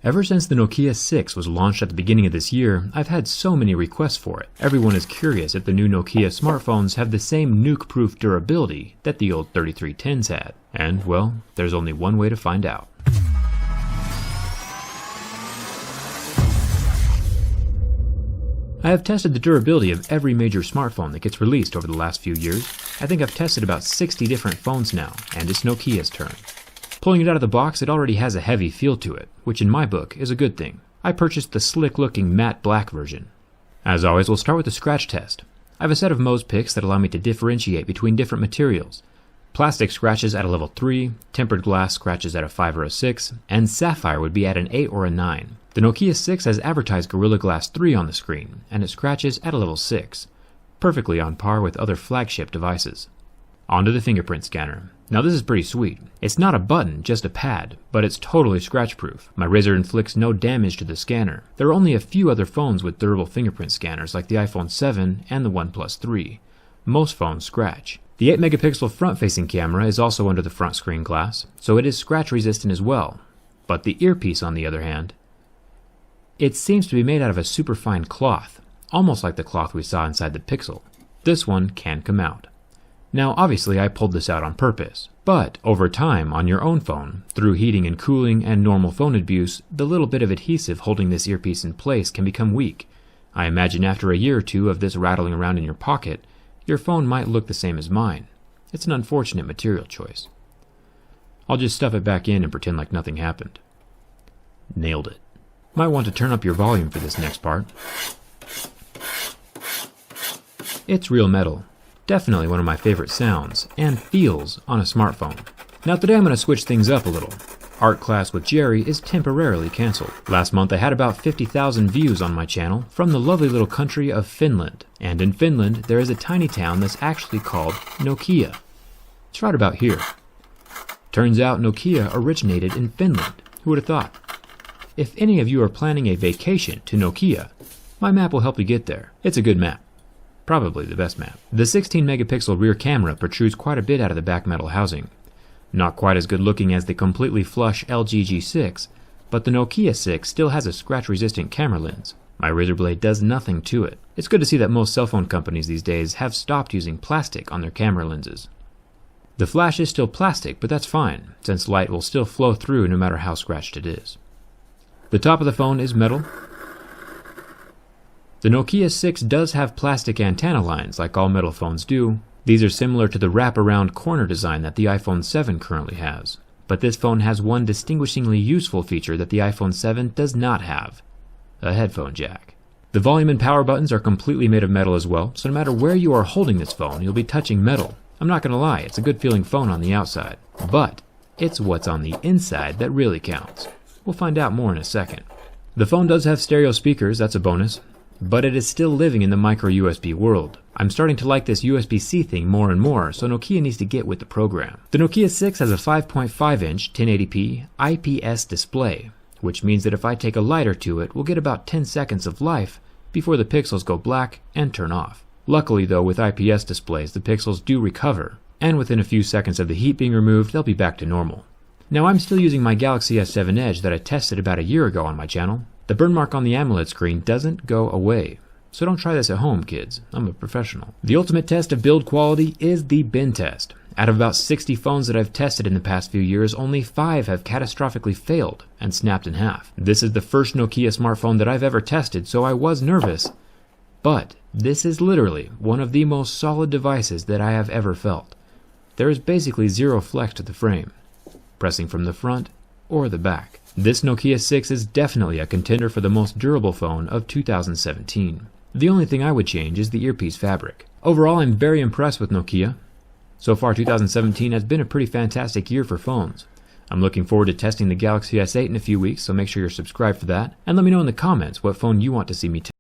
Ever since the Nokia 6 was launched at the beginning of this year, I've had so many requests for it. Everyone is curious if the new Nokia smartphones have the same nuke-proof durability that the old 3310s had. And, well, there's only one way to find out. I have tested the durability of every major smartphone that gets released over the last few years. I think I've tested about 60 different phones now, and it's Nokia's turn. Pulling it out of the box, it already has a heavy feel to it, which in my book is a good thing. I purchased the slick-looking matte black version. As always, we'll start with the scratch test. I have a set of Mohs picks that allow me to differentiate between different materials. Plastic scratches at a level 3, tempered glass scratches at a 5 or a 6, and sapphire would be at an 8 or a 9. The Nokia 6 has advertised Gorilla Glass 3 on the screen, and it scratches at a level 6, perfectly on par with other flagship devices. Onto the fingerprint scanner. Now this is pretty sweet. It's not a button, just a pad, but it's totally scratch-proof. My razor inflicts no damage to the scanner. There are only a few other phones with durable fingerprint scanners like the iPhone 7 and the OnePlus 3. Most phones scratch. The 8-megapixel front-facing camera is also under the front screen glass, so it is scratch-resistant as well. But the earpiece, on the other hand, it seems to be made out of a superfine cloth, almost like the cloth we saw inside the Pixel. This one can come out. Now obviously I pulled this out on purpose, but over time on your own phone, through heating and cooling and normal phone abuse, the little bit of adhesive holding this earpiece in place can become weak. I imagine after a year or two of this rattling around in your pocket, your phone might look the same as mine. It's an unfortunate material choice. I'll just stuff it back in and pretend like nothing happened. Nailed it. Might want to turn up your volume for this next part. It's real metal. Definitely one of my favorite sounds and feels on a smartphone. Now today I'm going to switch things up a little. Art Class with Jerry is temporarily cancelled. Last month I had about 50,000 views on my channel from the lovely little country of Finland. And in Finland there is a tiny town that's actually called Nokia. It's right about here. Turns out Nokia originated in Finland. Who would have thought? If any of you are planning a vacation to Nokia, my map will help you get there. It's a good map. Probably the best map. The 16-megapixel rear camera protrudes quite a bit out of the back metal housing. Not quite as good looking as the completely flush LG G6, but the Nokia 6 still has a scratch-resistant camera lens. My razor blade does nothing to it. It's good to see that most cell phone companies these days have stopped using plastic on their camera lenses. The flash is still plastic, but that's fine, since light will still flow through no matter how scratched it is. The top of the phone is metal. The Nokia 6 does have plastic antenna lines like all metal phones do. These are similar to the wrap-around corner design that the iPhone 7 currently has. But this phone has one distinguishingly useful feature that the iPhone 7 does not have: a headphone jack. The volume and power buttons are completely made of metal as well, so no matter where you are holding this phone, you'll be touching metal. I'm not gonna lie, it's a good feeling phone on the outside. But it's what's on the inside that really counts. We'll find out more in a second. The phone does have stereo speakers, that's a bonus. But it is still living in the micro USB world. I'm starting to like this USB-C thing more and more, so Nokia needs to get with the program. The Nokia 6 has a 5.5-inch 1080p IPS display, which means that if I take a lighter to it, we'll get about 10 seconds of life before the pixels go black and turn off. Luckily though, with IPS displays, the pixels do recover, and within a few seconds of the heat being removed, they'll be back to normal. Now I'm still using my Galaxy S7 Edge that I tested about a year ago on my channel. The burn mark on the AMOLED screen doesn't go away, so don't try this at home, kids. I'm a professional. The ultimate test of build quality is the bin test. Out of about 60 phones that I've tested in the past few years, only 5 have catastrophically failed and snapped in half. This is the first Nokia smartphone that I've ever tested, so I was nervous. But this is literally one of the most solid devices that I have ever felt. There is basically zero flex to the frame, pressing from the front or the back. This Nokia 6 is definitely a contender for the most durable phone of 2017. The only thing I would change is the earpiece fabric. Overall, I'm very impressed with Nokia. So far, 2017 has been a pretty fantastic year for phones. I'm looking forward to testing the Galaxy S8 in a few weeks, so make sure you're subscribed for that. And let me know in the comments what phone you want to see me test.